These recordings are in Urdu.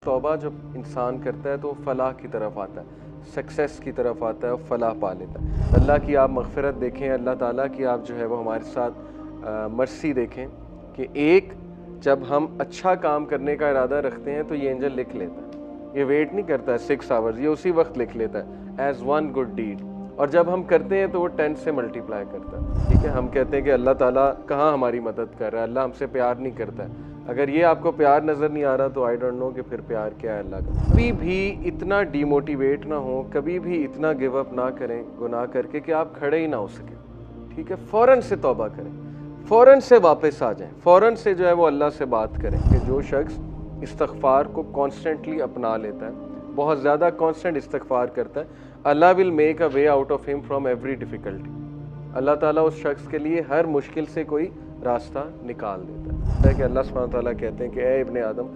توبہ جب انسان کرتا ہے تو فلاح کی طرف آتا ہے، سکسیس کی طرف آتا ہے اور فلاح پا لیتا ہے۔ اللہ کی آپ مغفرت دیکھیں، اللہ تعالیٰ کی آپ جو ہے وہ ہمارے ساتھ مرسی دیکھیں کہ ایک جب ہم اچھا کام کرنے کا ارادہ رکھتے ہیں تو یہ اینجل لکھ لیتا ہے، یہ ویٹ نہیں کرتا ہے 6 آورز، یہ اسی وقت لکھ لیتا ہے ایز ون گڈ ڈیڈ، اور جب ہم کرتے ہیں تو وہ 10 سے ملٹیپلائی کرتا ہے۔ ٹھیک ہے، ہم کہتے ہیں کہ اللہ تعالیٰ کہاں ہماری مدد کر رہا ہے، اللہ ہم سے پیار نہیں کرتا ہے۔ اگر یہ آپ کو پیار نظر نہیں آ رہا تو آئی ڈونٹ نو کہ پھر پیار کیا ہے اللہ کا۔ کبھی بھی اتنا ڈی موٹیویٹ نہ ہوں، کبھی بھی اتنا گیو اپ نہ کریں گناہ کر کے کہ آپ کھڑے ہی نہ ہو سکیں۔ ٹھیک ہے، فوراً سے توبہ کریں، فوراً سے واپس آ جائیں، فوراً سے جو ہے وہ اللہ سے بات کریں کہ جو شخص استغفار کو کانسٹنٹلی اپنا لیتا ہے، بہت زیادہ کانسٹنٹ استغفار کرتا ہے، Allah will make a way out of him from every difficulty. Allah تعالیٰ اس شخص کے لیے ہر مشکل سے کوئی راستہ نکال دیتا ہے کہ اللہ سبحانہ وتعالیٰ کہتے ہیں کہ اے ابن آدم،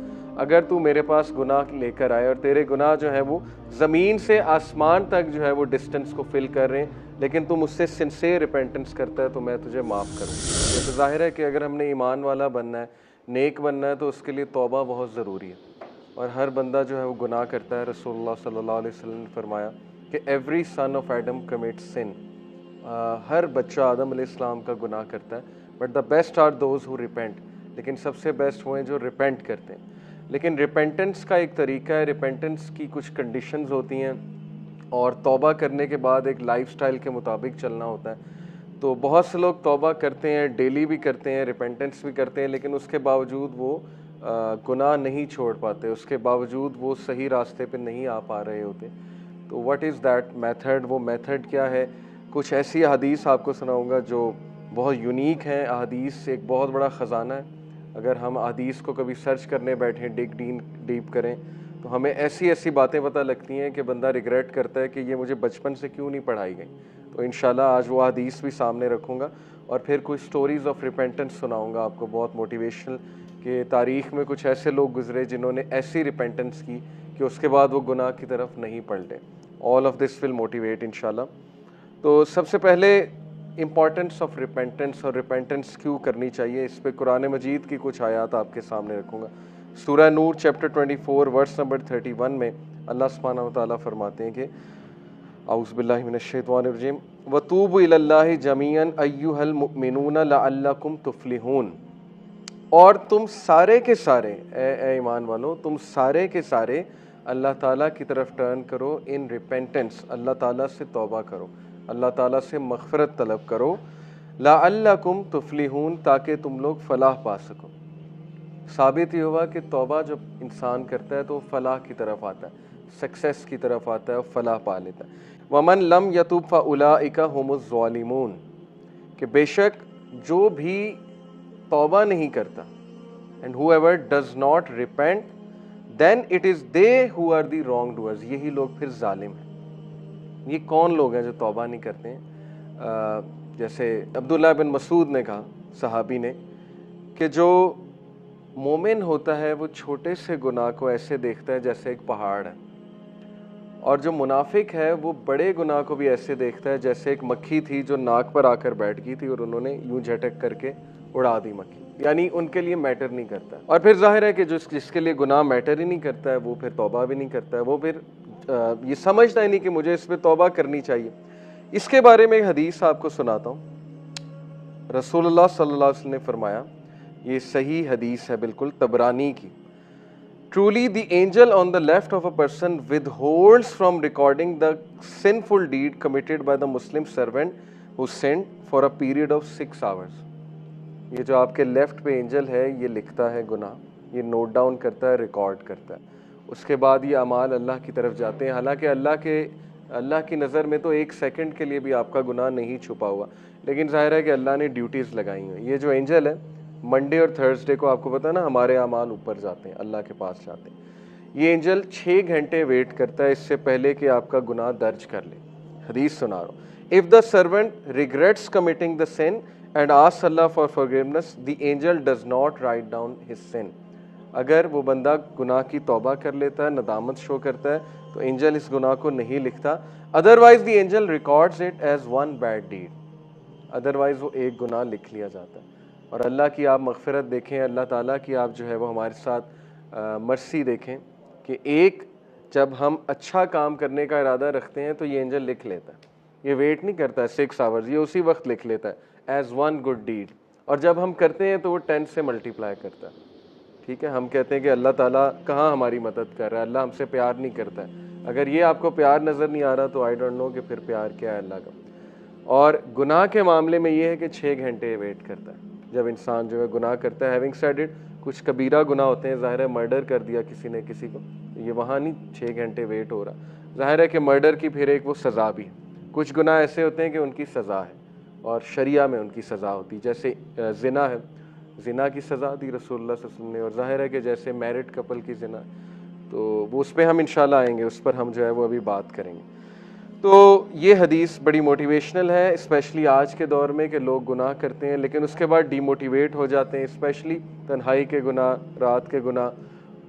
اگر تو میرے پاس گناہ لے کر آئے اور تیرے گناہ جو ہیں وہ زمین سے آسمان تک جو ہے وہ ڈسٹنس کو فل کر رہے ہیں، لیکن تم اس سے سنسیئر ریپینٹنس کرتا ہے تو میں تجھے معاف کروں۔ یہ تو ظاہر ہے کہ اگر ہم نے ایمان والا بننا ہے، نیک بننا ہے، تو اس کے لیے توبہ بہت ضروری ہے، اور ہر بندہ جو ہے وہ گناہ کرتا ہے۔ رسول اللہ صلی اللہ علیہ وسلم نے فرمایا کہ every son of Adam commits sin, ہر بچہ آدم علیہ السلام کا گناہ کرتا ہے، but the best are those who repent, لیکن سب سے بیسٹ وہ ہیں جو ریپینٹ کرتے ہیں۔ لیکن ریپینٹنس کا ایک طریقہ ہے، ریپینٹنس کی کچھ کنڈیشنز ہوتی ہیں، اور توبہ کرنے کے بعد ایک لائف سٹائل کے مطابق چلنا ہوتا ہے۔ تو بہت سے لوگ توبہ کرتے ہیں، ڈیلی بھی کرتے ہیں، ریپینٹنس بھی کرتے ہیں، لیکن اس کے باوجود وہ گناہ نہیں چھوڑ پاتے، اس کے باوجود وہ صحیح راستے پہ نہیں آ پا رہے ہوتے۔ تو واٹ از دیٹ میتھڈ؟ وہ میتھڈ کیا ہے؟ کچھ ایسی احادیث آپ کو سناؤں گا جو بہت یونیک ہیں۔ احادیث ایک بہت بڑا خزانہ ہے، اگر ہم احادیث کو کبھی سرچ کرنے بیٹھیں، ڈیپ کریں، تو ہمیں ایسی ایسی باتیں پتہ لگتی ہیں کہ بندہ ریگریٹ کرتا ہے کہ یہ مجھے بچپن سے کیوں نہیں پڑھائی گئی۔ تو انشاءاللہ آج وہ حدیث بھی سامنے رکھوں گا، اور پھر کچھ سٹوریز آف ریپینٹنس سناؤں گا آپ کو، بہت موٹیویشنل، کہ تاریخ میں کچھ ایسے لوگ گزرے جنہوں نے ایسی ریپینٹنس کی کہ اس کے بعد وہ گناہ کی طرف نہیں پلٹے۔ All of this will motivate انشاءاللہ۔ تو سب سے پہلے امپورٹنس آف ریپینٹنس، اور ریپینٹنس کیوں کرنی چاہیے، اس پہ قرآن مجید کی کچھ آیات آپ کے سامنے رکھوں گا۔ سورہ نور چیپٹر 24 ورس نمبر 31 میں اللہ سبحانہ وتعالیٰ فرماتے ہیں کہ اعوذ باللہ من الشیطان الرجیم وَتُوبُوا إِلَى اللَّهِ جَمِيعًا أَيُّهَا الْمُؤْمِنُونَ لَعَلَّكُمْ تُفْلِحُونَ، اور تم سارے کے سارے اے ایمان والو، تم سارے کے سارے اللہ تعالیٰ کی طرف ٹرن کرو ان ریپینٹنس، اللہ تعالیٰ سے توبہ کرو، اللہ تعالیٰ سے مغفرت طلب کرو، لَعَلَّكُمْ تُفْلِحُونَ، تاکہ تم لوگ فلاح پا سکو۔ ثابت یہ ہوا کہ توبہ جب انسان کرتا ہے تو فلاح کی طرف آتا ہے، سکسیس کی طرف آتا ہے اور فلاح پا لیتا ہے۔ وَمَن لَمْ يَتُبْ فَأُولَٰئِكَ هُمُ الظَّالِمُونَ، کہ بے شک جو بھی توبہ نہیں کرتا، and whoever does not repent then it is they who are the wrongdoers، یہی لوگ پھر ظالم ہیں۔ یہ کون لوگ ہیں جو توبہ نہیں کرتے ہیں؟ جیسے عبداللہ بن مسعود نے کہا، صحابی نے، کہ جو مومن ہوتا ہے وہ چھوٹے سے گناہ کو ایسے دیکھتا ہے جیسے ایک پہاڑ ہے، اور جو منافق ہے وہ بڑے گناہ کو بھی ایسے دیکھتا ہے جیسے ایک مکھی تھی جو ناک پر آ کر بیٹھ گئی تھی اور انہوں نے یوں جھٹک کر کے اڑا دی مکھی، یعنی ان کے لیے میٹر نہیں کرتا۔ اور پھر ظاہر ہے کہ جس کے لیے گناہ میٹر ہی نہیں کرتا ہے وہ پھر توبہ بھی نہیں کرتا ہے، وہ پھر یہ سمجھتا ہی نہیں کہ مجھے اس پہ توبہ کرنی چاہیے۔ اس کے بارے میں ایک حدیث آپ کو سناتا ہوں۔ رسول اللہ صلی اللہ علیہ وسلم نے فرمایا، یہ صحیح حدیث ہے بالکل، طبرانی کی، Truly the angel on the left of a person withholds from recording the sinful deed committed by the Muslim servant who sinned for a period of 6 hours۔ یہ جو آپ کے لیفٹ پہ اینجل ہے یہ لکھتا ہے گناہ، یہ نوٹ ڈاؤن کرتا ہے، ریکارڈ کرتا ہے، اس کے بعد یہ اعمال اللہ کی طرف جاتے ہیں، حالانکہ اللہ کی نظر میں تو 1 سیکنڈ کے لیے بھی آپ کا گناہ نہیں چھپا ہوا، لیکن ظاہر ہے کہ اللہ نے ڈیوٹیز لگائی ہیں۔ یہ جو اینجل ہے منڈے اور تھرسڈے کو، آپ کو پتہ ہے نا، ہمارے اعمال اوپر جاتے ہیں، اللہ کے پاس جاتے ہیں۔ یہ اینجل 6 گھنٹے ویٹ کرتا ہے اس سے پہلے کہ آپ کا گناہ درج کر لے۔ حدیث سنا رہا ہوں، if the servant regrets committing the sin and asks Allah for forgiveness, the angel does not write down his sin۔ اگر وہ بندہ گناہ کی توبہ کر لیتا ہے، ندامت شو کرتا ہے، تو اینجل اس گناہ کو نہیں لکھتا، otherwise the angel records it as one bad deed، otherwise وہ ایک گناہ لکھ لیا جاتا ہے۔ اور اللہ کی آپ مغفرت دیکھیں، اللہ تعالیٰ کی آپ جو ہے وہ ہمارے ساتھ مرسی دیکھیں کہ ایک جب ہم اچھا کام کرنے کا ارادہ رکھتے ہیں تو یہ اینجل لکھ لیتا ہے، یہ ویٹ نہیں کرتا ہے 6 آورز، یہ اسی وقت لکھ لیتا ہے ایز ون گڈ ڈیڈ. اور جب ہم کرتے ہیں تو وہ 10 سے ملٹیپلائی کرتا ہے. ٹھیک ہے، ہم کہتے ہیں کہ اللہ تعالیٰ کہاں ہماری مدد کر رہا ہے، اللہ ہم سے پیار نہیں کرتا ہے. اگر یہ آپ کو پیار نظر نہیں آ رہا تو آئی ڈونٹ نو کہ پھر پیار کیا ہے اللہ کا. اور گناہ کے معاملے میں یہ ہے کہ 6 گھنٹے ویٹ کرتا ہے جب انسان جو ہے گناہ کرتا ہے. ہیونگ سیڈ اٹ، کچھ کبیرہ گناہ ہوتے ہیں، ظاہر ہے مرڈر کر دیا کسی نے کسی کو، یہ وہاں نہیں 6 گھنٹے ویٹ ہو رہا. ظاہر ہے کہ مرڈر کی پھر ایک وہ سزا بھی ہے. کچھ گناہ ایسے ہوتے ہیں کہ ان کی سزا ہے اور شریعہ میں ان کی سزا ہوتی ہے، جیسے زنا ہے، زنا کی سزا دی رسول اللہ صلی اللہ علیہ وسلم نے. اور ظاہر ہے کہ جیسے میرڈ کپل کی زنا، تو وہ اس پہ ہم انشاءاللہ آئیں گے، اس پر ہم جو ہے وہ ابھی بات کریں گے. تو یہ حدیث بڑی موٹیویشنل ہے، اسپیشلی آج کے دور میں کہ لوگ گناہ کرتے ہیں لیکن اس کے بعد ڈی موٹیویٹ ہو جاتے ہیں، اسپیشلی تنہائی کے گناہ، رات کے گناہ.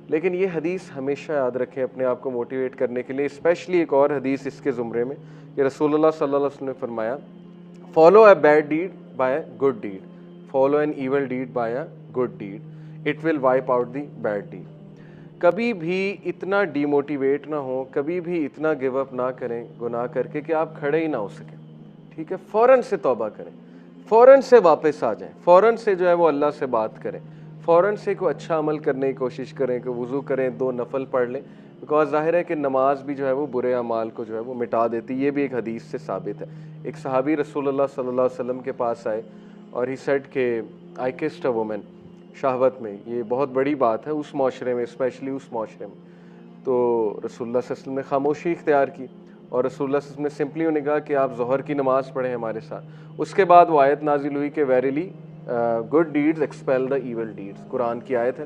لیکن یہ حدیث ہمیشہ یاد رکھیں اپنے آپ کو موٹیویٹ کرنے کے لیے. اسپیشلی ایک اور حدیث اس کے زمرے میں کہ رسول اللہ صلی اللہ علیہ وسلم نے فرمایا، follow a bad deed by a good deed, follow an evil deed by a good deed, it will wipe out the bad deed. کبھی بھی اتنا ڈی موٹیویٹ نہ ہو، کبھی بھی اتنا گیو اپ نہ کریں گناہ کر کے کہ آپ کھڑے ہی نہ ہو سکیں. ٹھیک ہے، فوراً سے توبہ کریں، فوراً سے واپس آ جائیں، فوراً سے جو ہے وہ اللہ سے بات کریں، فوراً سے کوئی اچھا عمل کرنے کی کوشش کریں، کہ وضو کریں، 2 نفل پڑھ لیں. بیکاز ظاہر ہے کہ نماز بھی جو ہے وہ برے اعمال کو جو ہے وہ مٹا دیتی. یہ بھی ایک حدیث سے ثابت ہے. ایک صحابی رسول اللہ صلی اللہ علیہ وسلم کے پاس آئے اور ہی سیڈ کہ آئی کسڈ اے وومن، شہوت میں یہ بہت بڑی بات ہے اس معاشرے میں، اسپیشلی اس معاشرے میں. تو رسول اللہ صلی اللہ علیہ وسلم نے خاموشی اختیار کی اور رسول اللہ صلی اللہ علیہ وسلم نے سمپلی انہیں کہا کہ آپ ظہر کی نماز پڑھیں ہمارے ساتھ. اس کے بعد وہ آیت نازل ہوئی کہ ویریلی گڈ ڈیڈز ایکسپیل دا ایول ڈیڈز، قرآن کی آیت ہے.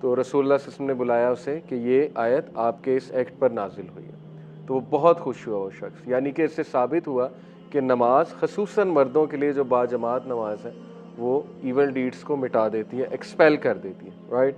تو رسول اللہ صلی اللہ علیہ وسلم نے بلایا اسے کہ یہ آیت آپ کے اس ایکٹ پر نازل ہوئی ہے. تو وہ بہت خوش ہوا وہ شخص، یعنی کہ اس سے ثابت ہوا کہ نماز خصوصاً مردوں کے لیے جو باجماعت نماز ہے وہ ایول ڈیڈز کو مٹا دیتی ہے، ایکسپیل کر دیتی ہے. رائٹ.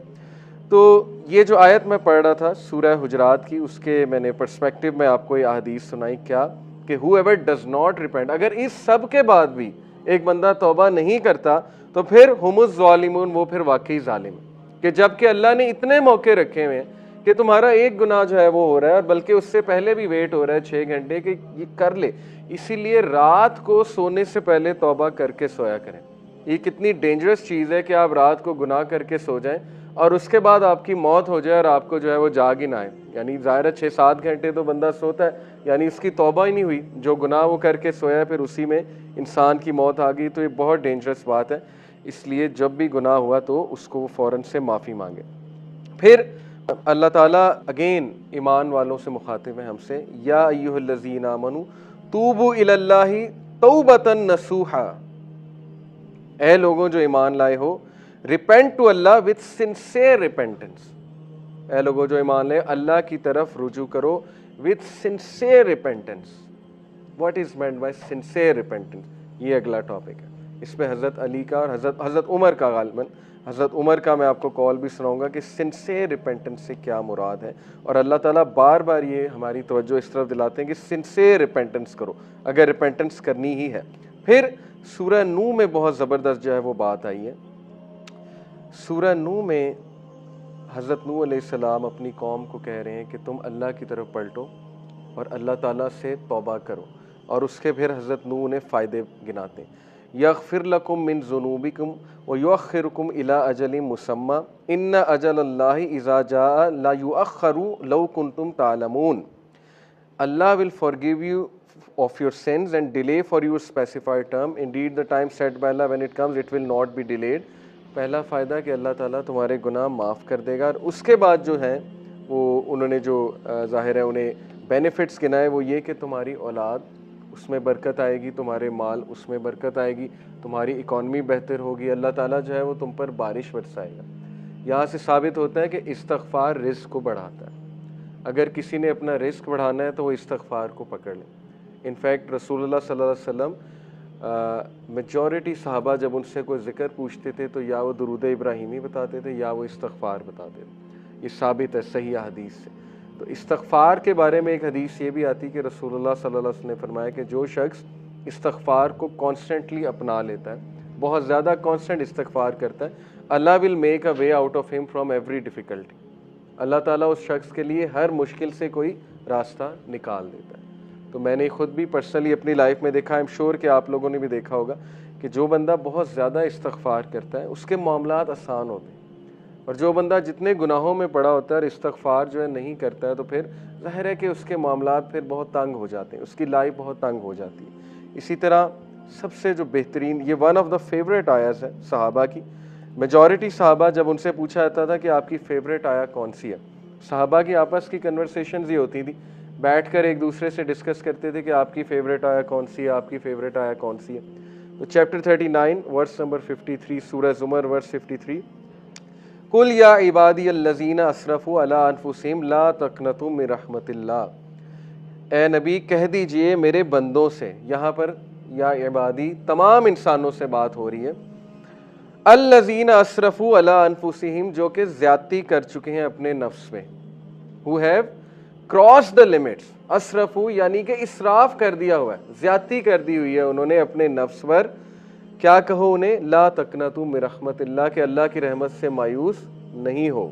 تو یہ جو آیت میں پڑھ رہا تھا سورہ حجرات کی، اس کے میں نے پرسپیکٹو میں آپ کو یہ احادیث سنائی. کیا کہ ہو ایور ڈز ناٹ ریپینٹ، اگر اس سب کے بعد بھی ایک بندہ توبہ نہیں کرتا تو پھر ہم الظالمون، وہ پھر واقعی ظالم ہے. کہ جب کہ اللہ نے اتنے موقع رکھے ہوئے ہیں کہ تمہارا ایک گناہ جو ہے وہ ہو رہا ہے، اور بلکہ اس سے پہلے بھی ویٹ ہو رہا ہے 6 گھنٹے کہ یہ کر لے. اسی لیے رات کو سونے سے پہلے توبہ کر کے سویا کریں. یہ کتنی ڈینجرس چیز ہے کہ آپ رات کو گناہ کر کے سو جائیں اور اس کے بعد آپ کی موت ہو جائے اور آپ کو جو ہے وہ جاگ ہی نہ آئے. یعنی ظاہر ہے 6-7 گھنٹے تو بندہ سوتا ہے، یعنی اس کی توبہ ہی نہیں ہوئی، جو گناہ وہ کر کے سویا پھر اسی میں انسان کی موت آ گئی. تو یہ بہت ڈینجرس بات ہے. اس لیے جب بھی گناہ ہوا تو اس کو فوراً سے معافی مانگے. پھر اللہ تعالیٰ اگین ایمان والوں سے مخاطب ہے ہم سے، یا ایھا الذین آمنوا توبوا الی اللہ توبۃ نصوحا، اے لوگوں جو ایمان لائے ہو، repent to Allah with sincere repentance. اے لوگوں جو ایمان لائے اللہ کی طرف رجوع کرو with sincere repentance. What is meant by sincere repentance? یہ اگلا ٹاپک ہے. اس پہ حضرت علی کا اور حضرت عمر کا، غالباً حضرت عمر کا میں آپ کو کال بھی سناؤں گا کہ سنسیئر ریپینٹنس سے کیا مراد ہے. اور اللہ تعالیٰ بار بار یہ ہماری توجہ اس طرف دلاتے ہیں کہ سنسیئر ریپینٹنس کرو اگر ریپینٹنس کرنی ہی ہے. پھر سورہ نوح میں بہت زبردست جو ہے وہ بات آئی ہے. سورہ نوح میں حضرت نوح علیہ السلام اپنی قوم کو کہہ رہے ہیں کہ تم اللہ کی طرف پلٹو اور اللہ تعالیٰ سے توبہ کرو. اور اس کے پھر حضرت نوح نے فائدے گناتے ہیں. یغفر لکم من ذنوبکم ویؤخرکم الی اجل مسمی ان اجل اللہ اذا جاء لا یؤخر لو کنتم تعلمون. Allah will forgive you of your sins and delay for your specified term. Indeed, the time set by Allah, when it comes, it will not be delayed. پہلا فائدہ کہ اللہ تعالیٰ تمہارے گناہ معاف کر دے گا. اور اس کے بعد جو ہیں وہ انہوں نے جو ظاہر ہے انہیں بینیفٹس گنائے، وہ یہ کہ تمہاری اولاد اس میں برکت آئے گی، تمہارے مال اس میں برکت آئے گی، تمہاری اکانومی بہتر ہوگی، اللہ تعالیٰ جو ہے وہ تم پر بارش برسائے گا. یہاں سے ثابت ہوتا ہے کہ استغفار رزق کو بڑھاتا ہے. اگر کسی نے اپنا رزق بڑھانا ہے تو وہ استغفار کو پکڑ لیں. انفیکٹ رسول اللہ صلی اللہ علیہ وسلم میجورٹی صحابہ جب ان سے کوئی ذکر پوچھتے تھے تو یا وہ درود ابراہیمی بتاتے تھے یا وہ استغفار بتاتے تھے. یہ ثابت ہے صحیح حدیث سے. تو استغفار کے بارے میں ایک حدیث یہ بھی آتی کہ رسول اللہ صلی اللہ علیہ وسلم نے فرمایا کہ جو شخص استغفار کو کانسٹنٹلی اپنا لیتا ہے، بہت زیادہ کانسٹنٹ استغفار کرتا ہے، Allah will make a way out of him from every difficulty. Allah تعالیٰ اس شخص کے لیے ہر مشکل سے کوئی راستہ نکال دیتا ہے. تو میں نے خود بھی پرسنلی اپنی لائف میں دیکھا, آئی ایم شیور کہ آپ لوگوں نے بھی دیکھا ہوگا کہ جو بندہ بہت زیادہ استغفار کرتا ہے اس کے معاملات آسان ہوتے ہیں, اور جو بندہ جتنے گناہوں میں پڑا ہوتا ہے اور استغفار جو ہے نہیں کرتا ہے تو پھر ظاہر ہے کہ اس کے معاملات پھر بہت تنگ ہو جاتے ہیں, اس کی لائف بہت تنگ ہو جاتی ہے. اسی طرح سب سے جو بہترین, یہ ون آف دا فیوریٹ آیاز ہے صحابہ کی. میجورٹی صحابہ جب ان سے پوچھا جاتا تھا کہ آپ کی فیوریٹ آیا کون سی ہے, صحابہ کی آپس کی کنورسیشنز ہی ہوتی تھی, بیٹھ کر ایک دوسرے سے ڈسکس کرتے تھے کہ آپ کی فیوریٹ آیا کون سی ہے, آپ کی فیوریٹ آیا کون سی ہے. تو چیپٹر 39 ورس نمبر 53, سورہ زمر ورس 53, قل یا عبادی الذین اسرفوا علی انفسہم لا تقنطوا من رحمت اللہ, اے نبی کہہ دیجئے میرے بندوں سے, یہاں پر یا عبادی تمام انسانوں سے بات ہو رہی ہے, الذین اسرفوا علی انفسہم جو کہ زیادتی کر چکے ہیں اپنے نفس میں, who have crossed the limits, اسرفوا یعنی کہ اسراف کر دیا ہوا ہے, زیادتی کر دی ہوئی ہے انہوں نے اپنے نفس پر. کیا کہو انہیں, لا تقنطوا من رحمت اللہ, کہ اللہ کی رحمت سے مایوس نہیں ہو.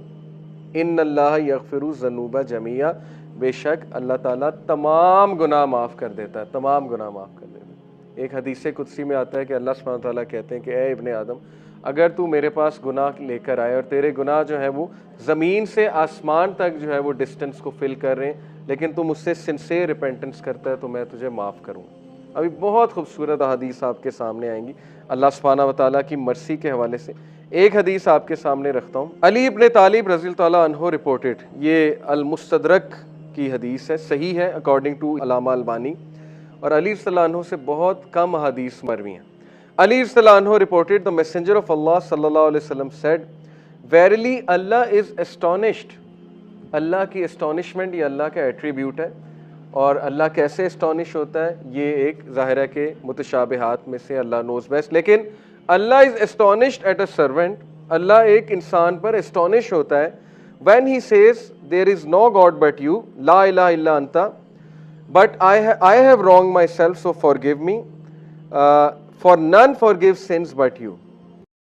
ان اللہ یغفر الذنوب جميعا, بے شک اللہ تعالیٰ تمام گناہ معاف کر دیتا ہے, تمام گناہ معاف کر دیتا ہے. ایک حدیث قدسی میں آتا ہے کہ اللہ سبحانہ تعالیٰ کہتے ہیں کہ اے ابن آدم, اگر تو میرے پاس گناہ لے کر آئے اور تیرے گناہ جو ہے وہ زمین سے آسمان تک جو ہے وہ ڈسٹنس کو فل کر رہے ہیں, لیکن تو مجھ سے سنسیئر ریپینٹنس کرتا ہے تو میں تجھے معاف کروں. ابھی بہت خوبصورت حدیث آپ کے سامنے آئیں گی اللہ سبحانہ و تعالیٰ کی مرسی کے حوالے سے. ایک حدیث آپ کے سامنے رکھتا ہوں, علی ابن طالب رضی اللہ تعالیٰ عنہ رپورٹڈ, یہ المستدرک کی حدیث ہے, صحیح ہے اکارڈنگ ٹو علامہ البانی, اور علی صلی اللہ عنہ سے بہت کم حدیث مروی ہیں. علی صلی اللہ عنہ reported the messenger of Allah صلی اللہ علیہ وسلم said, verily Allah is astonished. اللہ کی astonishment یہ اللہ کا ایٹریبیوٹ ہے, اور اللہ کیسے اسٹانش ہوتا ہے یہ ایک ظاہر ہے کہ متشابہات میں سے اللہ نوز بیسٹ, لیکن اللہ از اسٹانشڈ ایٹ اے سرونٹ, اللہ ایک انسان پر اسٹانش ہوتا ہے when he says there is no God but you, لا الہ الا انت, but I have wronged myself so forgive me, for none forgives sins but you.